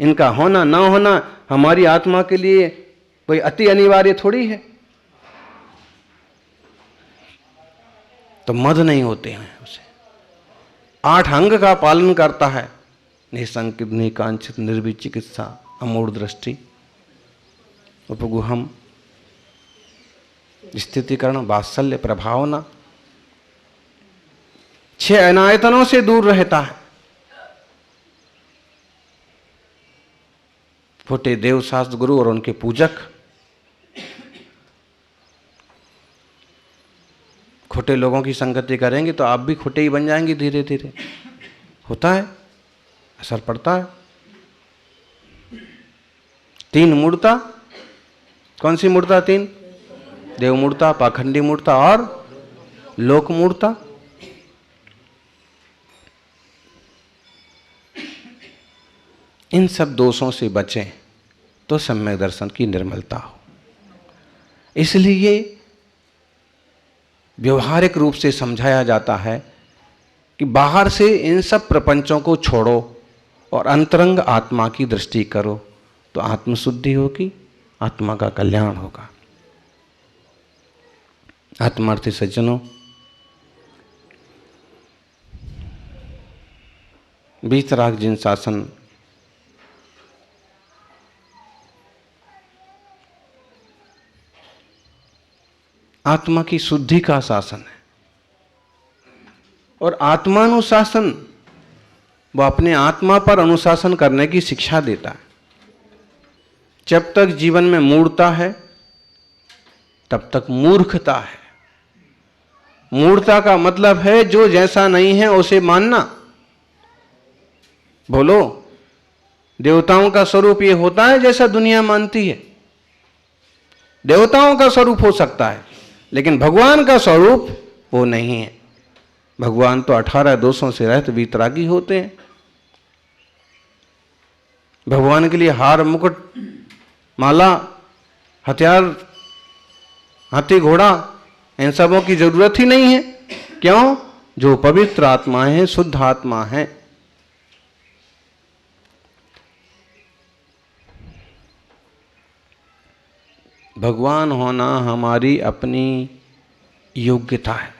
इनका होना ना होना हमारी आत्मा के लिए कोई अति अनिवार्य थोड़ी है। तो मद नहीं होते हैं उसे। 8 अंग का पालन करता है, निसंकित निकांक्षित निर्विचिकित्सा अमूढ़ दृष्टि उपगुहम स्थितिकरण वात्सल्य प्रभावना। 6 अनायतनों से दूर रहता है। खोटे देव शास्त्र गुरु और उनके पूजक, खोटे लोगों की संगति करेंगे तो आप भी खोटे ही बन जाएंगे। धीरे धीरे होता है, असर पड़ता है। 3 मूर्ता, कौन सी मूर्ता? 3, देव मूर्ता, पाखंडी मूर्ता और लोक मूर्ता। इन सब दोषों से बचें तो सम्यक दर्शन की निर्मलता हो। इसलिए व्यवहारिक रूप से समझाया जाता है कि बाहर से इन सब प्रपंचों को छोड़ो और अंतरंग आत्मा की दृष्टि करो तो आत्मशुद्धि होगी, आत्मा का कल्याण होगा। आत्मार्थी सज्जनों, वीतराग जिन शासन आत्मा की शुद्धि का शासन है और आत्मानुशासन वो अपने आत्मा पर अनुशासन करने की शिक्षा देता है। जब तक जीवन में मूढ़ता है तब तक मूर्खता है। मूढ़ता का मतलब है जो जैसा नहीं है उसे मानना। बोलो, देवताओं का स्वरूप ये होता है जैसा दुनिया मानती है? देवताओं का स्वरूप हो सकता है लेकिन भगवान का स्वरूप वो नहीं है। भगवान तो 18 दोषों से रहित वीतरागी होते हैं। भगवान के लिए हार, मुकुट, माला, हथियार, हाथी, घोड़ा, इन सबों की जरूरत ही नहीं है। क्यों? जो पवित्र आत्मा है, शुद्ध आत्मा है। भगवान होना हमारी अपनी योग्यता है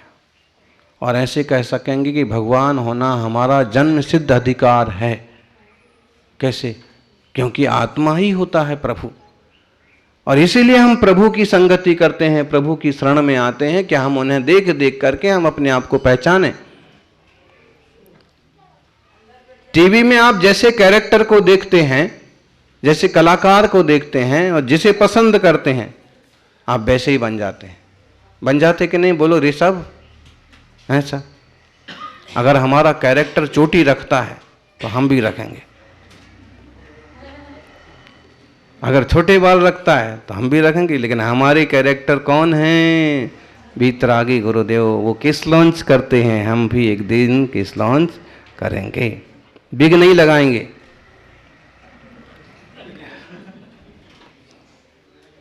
और ऐसे कह सकेंगे कि भगवान होना हमारा जन्म सिद्ध अधिकार है। कैसे? क्योंकि आत्मा ही होता है प्रभु, और इसीलिए हम प्रभु की संगति करते हैं, प्रभु की शरण में आते हैं कि हम उन्हें देख देख करके हम अपने आप को पहचानें। टीवी में आप जैसे कैरेक्टर को देखते हैं, जैसे कलाकार को देखते हैं और जिसे पसंद करते हैं, आप वैसे ही बन जाते हैं। बन जाते कि नहीं? बोलो ऋषभ। ऐसा अगर हमारा कैरेक्टर चोटी रखता है तो हम भी रखेंगे, अगर छोटे बाल रखता है तो हम भी रखेंगे। लेकिन हमारे कैरेक्टर कौन हैं? वीतरागी गुरुदेव। वो किस लॉन्च करते हैं, हम भी एक दिन किस लॉन्च करेंगे। बिग नहीं लगाएंगे,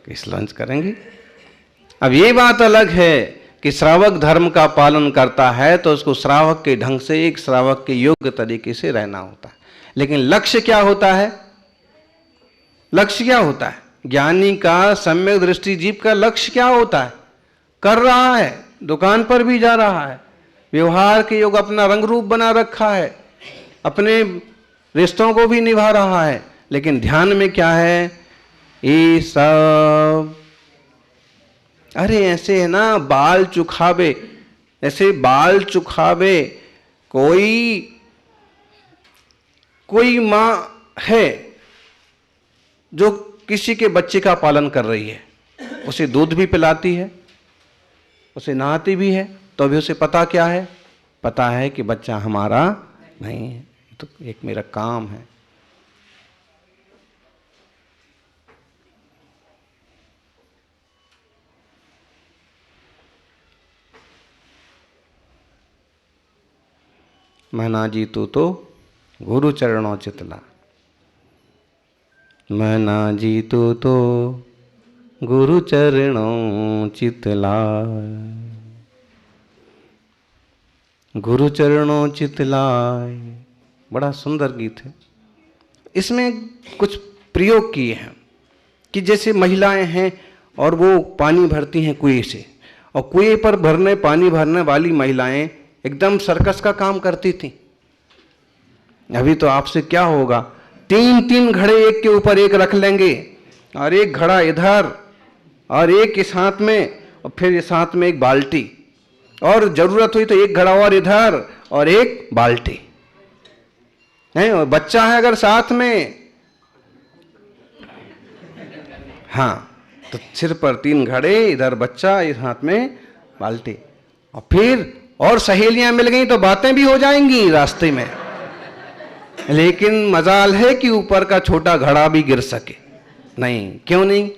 किस लॉन्च करेंगे। अब ये बात अलग है कि श्रावक धर्म का पालन करता है तो उसको श्रावक के ढंग से, एक श्रावक के योग्य तरीके से रहना होता है। लेकिन लक्ष्य क्या होता है? लक्ष्य क्या होता है? ज्ञानी का, सम्यक दृष्टि जीव का लक्ष्य क्या होता है? कर रहा है, दुकान पर भी जा रहा है, व्यवहार के योग अपना रंग रूप बना रखा है, अपने रिश्तों को भी निभा रहा है, लेकिन ध्यान में क्या है? ये सब अरे ऐसे है ना, बाल चुखावे, ऐसे बाल चुखावे। कोई माँ है जो किसी के बच्चे का पालन कर रही है, उसे दूध भी पिलाती है, उसे नहाती भी है, तो भी उसे पता क्या है? पता है कि बच्चा हमारा नहीं है, तो एक मेरा काम है। मैं ना जीतू तो गुरु चरणों चितला, मैं ना जीतू तो गुरु चरणों चितला। गुरु चरणों चितलाए, बड़ा सुंदर गीत है। इसमें कुछ प्रयोग किए हैं कि जैसे महिलाएं हैं और वो पानी भरती हैं कुएं से, और कुएं पर पानी भरने वाली महिलाएं एकदम सर्कस का काम करती थी। अभी तो आपसे क्या होगा, 3-3 घड़े एक के ऊपर एक रख लेंगे, और एक घड़ा इधर और एक इस हाथ में, और फिर इस हाथ में एक बाल्टी, और जरूरत हुई तो एक घड़ा और इधर और एक बाल्टी है, और बच्चा है अगर साथ में, हाँ, तो सिर पर 3 घड़े, इधर बच्चा, इस हाथ में बाल्टी, और फिर और सहेलियां मिल गई तो बातें भी हो जाएंगी रास्ते में। लेकिन मजाल है कि ऊपर का छोटा घड़ा भी गिर सके नहीं, क्यों नहीं,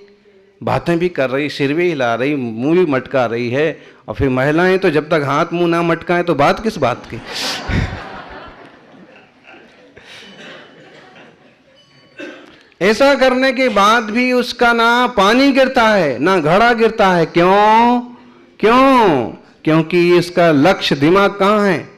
बातें भी कर रही, सिर भी हिला रही, मुंह भी मटका रही है, और फिर महिलाएं तो जब तक हाथ मुंह ना मटकाएं तो बात किस बात की। ऐसा करने के बाद भी उसका ना पानी गिरता है ना घड़ा गिरता है। क्यों? क्योंकि इसका लक्ष्य दिमाग कहाँ है?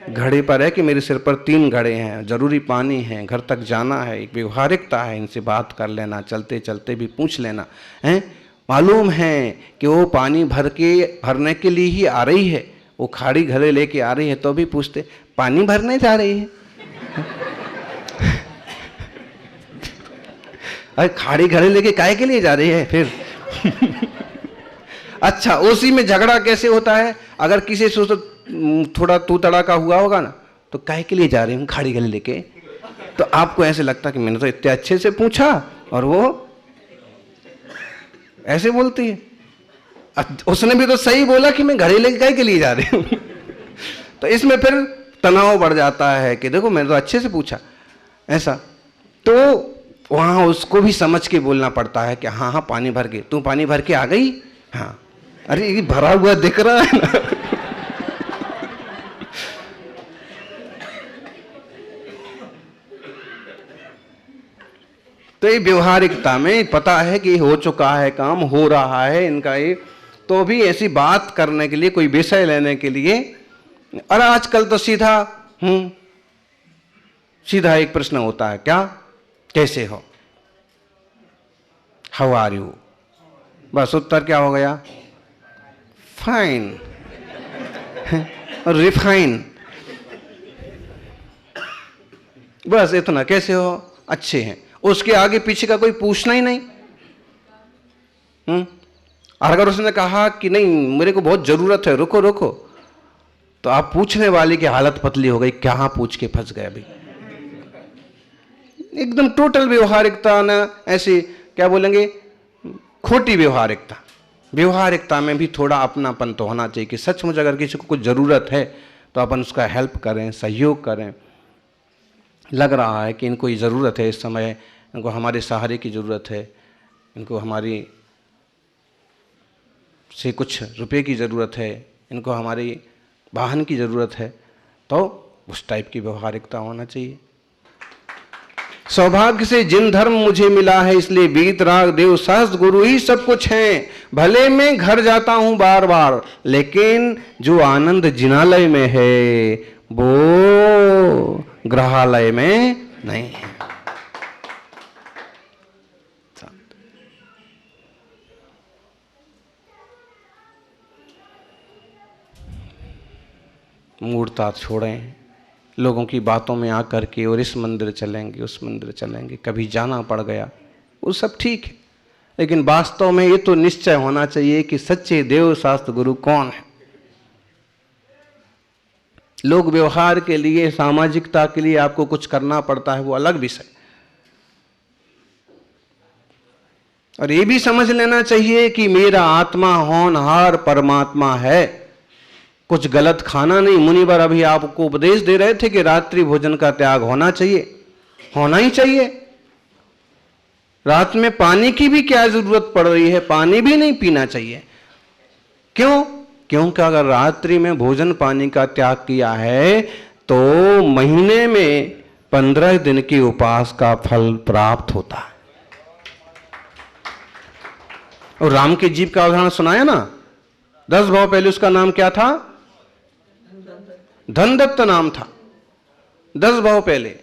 घड़े पर है कि मेरे सिर पर 3 घड़े हैं, जरूरी पानी है, घर तक जाना है, एक व्यवहारिकता है, इनसे बात कर लेना, चलते चलते भी पूछ लेना है। मालूम है कि वो पानी भरने के लिए ही आ रही है, वो खाड़ी घड़े लेके आ रही है, तो भी पूछते पानी भरने जा रही है? अरे खाड़ी घड़े लेके काहे के लिए जा रही है फिर? अच्छा, उसी में झगड़ा कैसे होता है, अगर किसी से थोड़ा तू तड़ाका हुआ होगा ना, तो काहे के लिए जा रही हूँ खाड़ी घड़े लेके, तो आपको ऐसे लगता कि मैंने तो इतने अच्छे से पूछा और वो ऐसे बोलती है। उसने भी तो सही बोला कि मैं घड़े लेके काहे के लिए जा रही हूँ। तो इसमें फिर तनाव बढ़ जाता है कि देखो मैंने तो अच्छे से पूछा ऐसा। तो वहां उसको भी समझ के बोलना पड़ता है कि हाँ हाँ पानी भर के, तू पानी भर के आ गई? हाँ, अरे ये भरा हुआ दिख रहा है ना। तो ये व्यवहारिकता में पता है कि हो चुका है काम, हो रहा है इनका ये, तो भी ऐसी बात करने के लिए, कोई विषय लेने के लिए, और आजकल तो सीधा एक प्रश्न होता है, क्या, कैसे हो, हाउ आर यू, बस उत्तर क्या हो गया? फाइन और रिफाइन, बस इतना, कैसे हो, अच्छे हैं, उसके आगे पीछे का कोई पूछना ही नहीं। और अगर उसने कहा कि नहीं मेरे को बहुत जरूरत है, रुको रुको, तो आप पूछने वाले की हालत पतली हो गई, क्या पूछ के फंस गए अभी। एकदम टोटल व्यवहारिकता ना, ऐसी क्या बोलेंगे, खोटी व्यवहारिकता। व्यवहारिकता में भी थोड़ा अपनापन तो होना चाहिए कि सचमुच अगर किसी को कुछ जरूरत है तो अपन उसका हेल्प करें, सहयोग करें। लग रहा है कि इनको ये ज़रूरत है, इस समय इनको हमारे सहारे की ज़रूरत है, इनको हमारी से कुछ रुपए की ज़रूरत है, इनको हमारी वाहन की ज़रूरत है, तो उस टाइप की व्यवहारिकता होना चाहिए। सौभाग्य से जिन धर्म मुझे मिला है, इसलिए वीत राग देव शास्त्र गुरु ही सब कुछ हैं। भले मैं घर जाता हूं बार बार, लेकिन जो आनंद जिनालय में है वो ग्रहालय में नहीं है। मूर्ता छोड़ें, लोगों की बातों में आकर के और इस मंदिर चलेंगे उस मंदिर चलेंगे, कभी जाना पड़ गया, वो सब ठीक है, लेकिन वास्तव में ये तो निश्चय होना चाहिए कि सच्चे देव शास्त्र गुरु कौन है। लोग व्यवहार के लिए, सामाजिकता के लिए आपको कुछ करना पड़ता है, वो अलग विषय। और ये भी समझ लेना चाहिए कि मेरा आत्मा होनहार परमात्मा है, कुछ गलत खाना नहीं। मुनिवर अभी आपको उपदेश दे रहे थे कि रात्रि भोजन का त्याग होना चाहिए, होना ही चाहिए। रात में पानी की भी क्या जरूरत पड़ रही है, पानी भी नहीं पीना चाहिए। क्यों? क्योंकि अगर रात्रि में भोजन पानी का त्याग किया है तो महीने में 15 दिन की उपवास का फल प्राप्त होता है। और राम के जीव का उदाहरण सुनाया ना, 10 भाव पहले उसका नाम क्या था? धनदत्त नाम था। 10 भाव पहले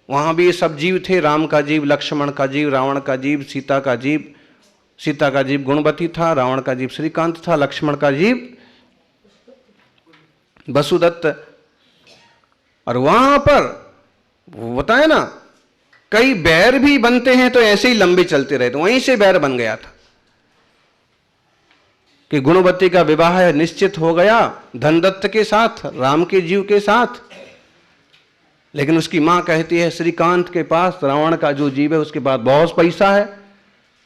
वहां भी सब जीव थे, राम का जीव, लक्ष्मण का जीव, रावण का जीव, सीता का जीव। सीता का जीव गुणवती था, रावण का जीव श्रीकांत था, लक्ष्मण का जीव वसुदत्त। और वहां पर वो बताए ना, कई बैर भी बनते हैं तो ऐसे ही लंबे चलते रहे, तो वहीं से बैर बन गया था कि गुणवती का विवाह निश्चित हो गया धनदत्त के साथ, राम के जीव के साथ। लेकिन उसकी मां कहती है श्रीकांत के पास रावण का जो जीव है उसके पास बहुत पैसा है,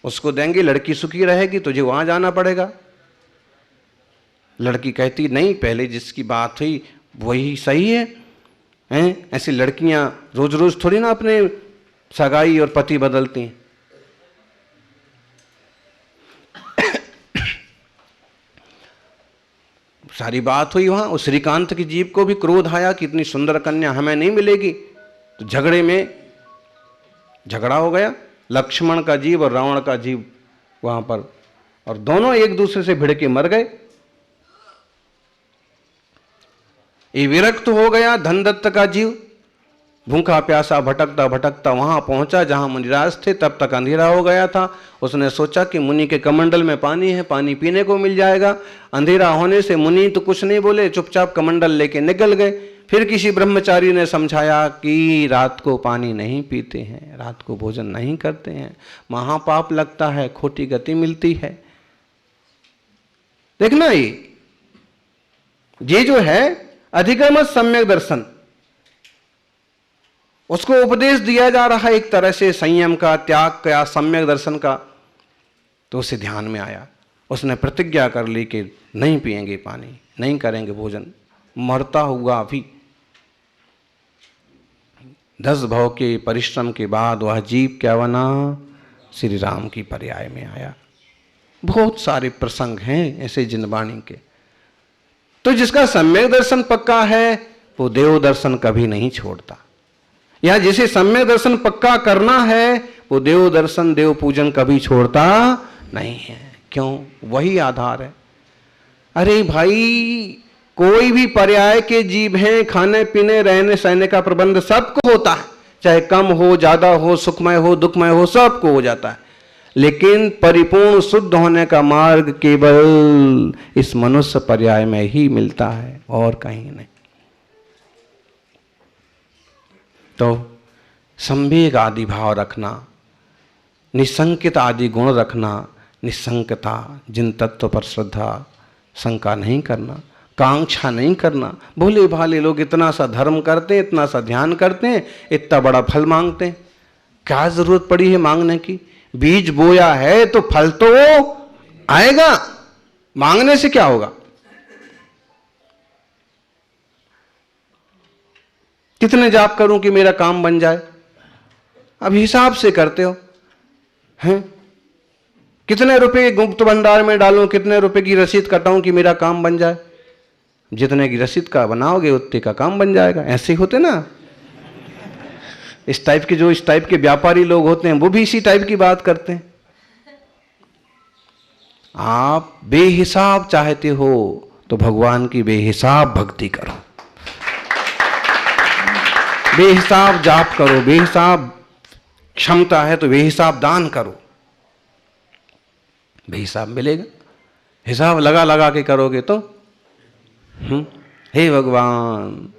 उसको देंगे, लड़की सुखी रहेगी, तुझे वहां जाना पड़ेगा। लड़की कहती नहीं, पहले जिसकी बात हुई वही सही है, हैं? ऐसी लड़कियां रोज रोज थोड़ी ना अपने सगाई और पति बदलती हैं। सारी बात हुई वहां। उस श्रीकांत की जीव को भी क्रोध आया कि इतनी सुंदर कन्या हमें नहीं मिलेगी, तो झगड़े में झगड़ा हो गया। लक्ष्मण का जीव और रावण का जीव वहां पर, और दोनों एक दूसरे से भिड़ के मर गए। ये विरक्त हो गया धनदत्त का जीव, भूखा प्यासा भटकता भटकता वहां पहुंचा जहां मुनिराज थे। तब तक अंधेरा हो गया था। उसने सोचा कि मुनि के कमंडल में पानी है, पानी पीने को मिल जाएगा। अंधेरा होने से मुनि तो कुछ नहीं बोले, चुपचाप कमंडल लेके निकल गए। फिर किसी ब्रह्मचारी ने समझाया कि रात को पानी नहीं पीते हैं, रात को भोजन नहीं करते हैं, महापाप लगता है, खोटी गति मिलती है। देखना ये जो है अधिगम सम्यक दर्शन, उसको उपदेश दिया जा रहा है एक तरह से संयम का, त्याग का, सम्यक दर्शन का। तो उसे ध्यान में आया, उसने प्रतिज्ञा कर ली कि नहीं पिएंगे पानी, नहीं करेंगे भोजन, मरता हुआ अभी। 10 भव के परिश्रम के बाद वह जीव क्या बना? श्री राम की पर्याय में आया। बहुत सारे प्रसंग हैं ऐसे जिनवाणी के। तो जिसका सम्यक दर्शन पक्का है वो देव दर्शन कभी नहीं छोड़ता, या जिसे सम्यक दर्शन पक्का करना है वो देव दर्शन, देव पूजन कभी छोड़ता नहीं है। क्यों? वही आधार है। अरे भाई, कोई भी पर्याय के जीव हैं, खाने पीने रहने सहने का प्रबंध सबको होता है, चाहे कम हो ज्यादा हो, सुखमय हो दुखमय हो, सबको हो जाता है। लेकिन परिपूर्ण शुद्ध होने का मार्ग केवल इस मनुष्य पर्याय में ही मिलता है, और कहीं नहीं। तो संवेग आदि भाव रखना, निसंकित आदि गुण रखना, निसंकता, जिन तत्व पर श्रद्धा, शंका नहीं करना, कांक्षा नहीं करना। भोले भाले लोग इतना सा धर्म करते हैं, इतना सा ध्यान करते हैं, इतना बड़ा फल मांगते हैं। क्या जरूरत पड़ी है मांगने की? बीज बोया है तो फल तो आएगा, मांगने से क्या होगा? कितने जाप करूं कि मेरा काम बन जाए? अब हिसाब से करते हो हैं? कितने रुपए गुप्त भंडार में डालूं, कितने रुपए की रसीद कटाऊं कि मेरा काम बन जाए? जितने की रसीद का बनाओगे उतने का काम बन जाएगा। ऐसे ही होते ना इस टाइप के, जो इस टाइप के व्यापारी लोग होते हैं वो भी इसी टाइप की बात करते हैं। आप बेहिसाब चाहते हो तो भगवान की बेहिसाब भक्ति करो, बेहिसाब जाप करो, बेहिसाब क्षमता है तो बेहिसाब दान करो, बेहिसाब मिलेगा। हिसाब लगा लगा के करोगे तो हे भगवान,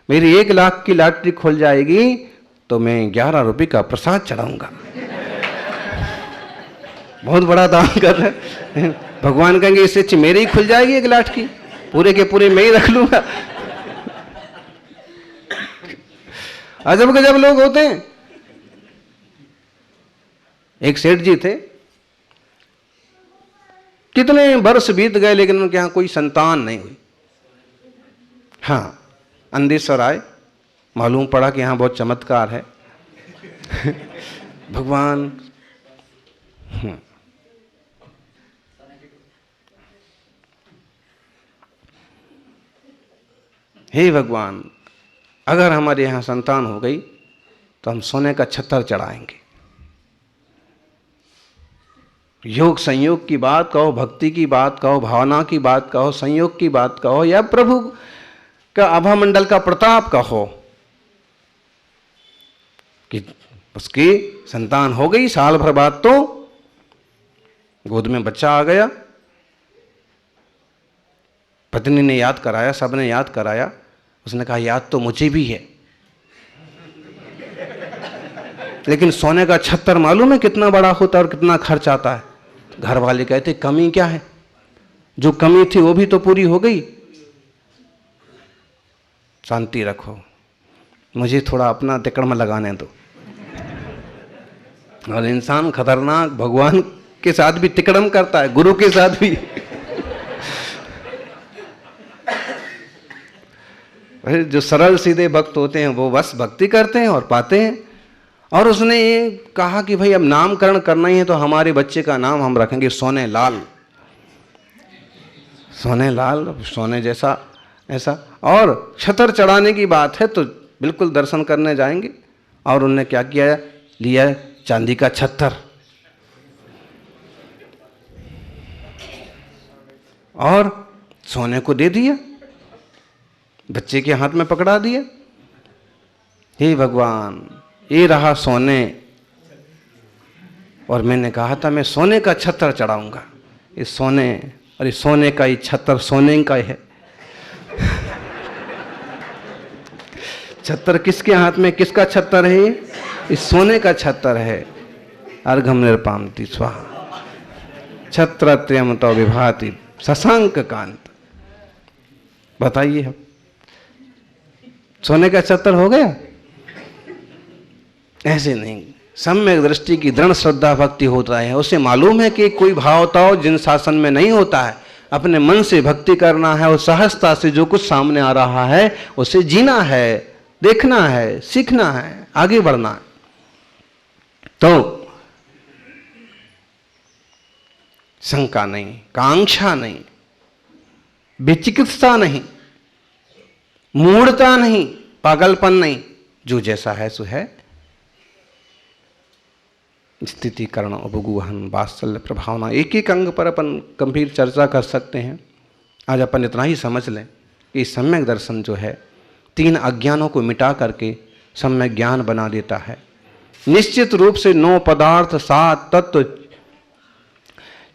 मेरी 1 लाख की लॉटरी खुल जाएगी तो मैं 11 रुपये का प्रसाद चढ़ाऊंगा। बहुत बड़ा दान कर रहे हैं। भगवान कहेंगे इससे अच्छी मेरी ही खुल जाएगी 1 लाख की, पूरे के पूरे मैं ही रख लूंगा। अजब गजब लोग होते हैं। एक सेठ जी थे, कितने वर्ष बीत गए लेकिन उनके यहां कोई संतान नहीं हुई। हाँ, अंधेश्वर आए, मालूम पड़ा कि यहां बहुत चमत्कार है। भगवान हे भगवान, अगर हमारे यहां संतान हो गई तो हम सोने का छत्तर चढ़ाएंगे। योग संयोग की बात कहो, भक्ति की बात कहो, भावना की बात कहो, संयोग की बात कहो, या प्रभु का आभामंडल का प्रताप का हो कि उसकी संतान हो गई, साल भर बाद तो गोद में बच्चा आ गया, पत्नी ने याद कराया, सबने याद कराया, उसने कहा याद तो मुझे भी है, लेकिन सोने का छत्तर मालूम है कितना बड़ा होता है और कितना खर्च आता है। घर वाले कहते कमी क्या है, जो कमी थी वो भी तो पूरी हो गई। शांति रखो, मुझे थोड़ा अपना तिकड़ में लगाने दो। और इंसान खतरनाक भगवान के साथ भी तिकड़म करता है, गुरु के साथ भी। जो सरल सीधे भक्त होते हैं वो बस भक्ति करते हैं और पाते हैं। और उसने ये कहा कि भाई अब नामकरण करना ही है तो हमारे बच्चे का नाम हम रखेंगे सोने लाल। सोने लाल, सोने जैसा ऐसा। और छतर चढ़ाने की बात है तो बिल्कुल दर्शन करने जाएंगे। और उनने क्या किया, लिया चांदी का छत्तर और सोने को दे दिया, बच्चे के हाथ में पकड़ा दिया। हे भगवान, ये रहा सोने, और मैंने कहा था मैं सोने का छत्तर चढ़ाऊंगा। इस सोने, और इस सोने का ही छत्तर सोने का है। छत्तर किसके हाथ में, किसका छत्तर है? इस सोने का छत्तर है। अर्घम निर्पामति स्वाहा छत्रत्रयम तो विभाति शशांक कांत। बताइए, हम सोने का छत्तर हो गया? ऐसे नहीं, सम्यक दृष्टि की दृढ़ श्रद्धा भक्ति होता है। उसे मालूम है कि कोई भावताओ जिन शासन में नहीं होता है, अपने मन से भक्ति करना है और सहजता से जो कुछ सामने आ रहा है उसे जीना है, देखना है, सीखना है, आगे बढ़ना है। तो शंका नहीं, कांक्षा नहीं, विचिकित्सा नहीं, मूढ़ता नहीं, पागलपन नहीं, जो जैसा है सो है। स्थिति करण उपगुहन वात्सल्य प्रभावना, एक एक अंग पर अपन गंभीर चर्चा कर सकते हैं। आज अपन इतना ही समझ लें कि सम्यक दर्शन जो है 3 अज्ञानों को मिटा करके सम्यक ज्ञान बना देता है। निश्चित रूप से 9 पदार्थ, 7 तत्व,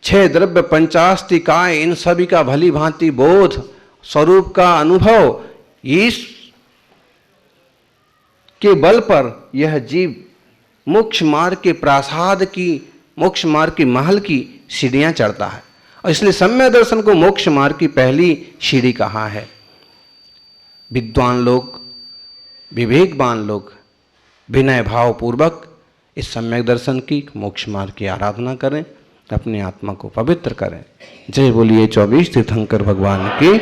6 द्रव्य, 85 काय, इन सभी का भली भांति बोध, स्वरूप का अनुभव, इस के बल पर यह जीव मोक्ष मार्ग के प्रासाद की, मोक्ष मार्ग के महल की सीढ़ियां चढ़ता है। और इसलिए सम्यक दर्शन को मोक्ष मार्ग की पहली सीढ़ी कहा है। विद्वान लोग, विवेकवान लोग विनय भाव पूर्वक इस सम्यक दर्शन की, मोक्ष मार्ग की आराधना करें, अपनी आत्मा को पवित्र करें। जय बोलिए 24 तीर्थंकर भगवान की।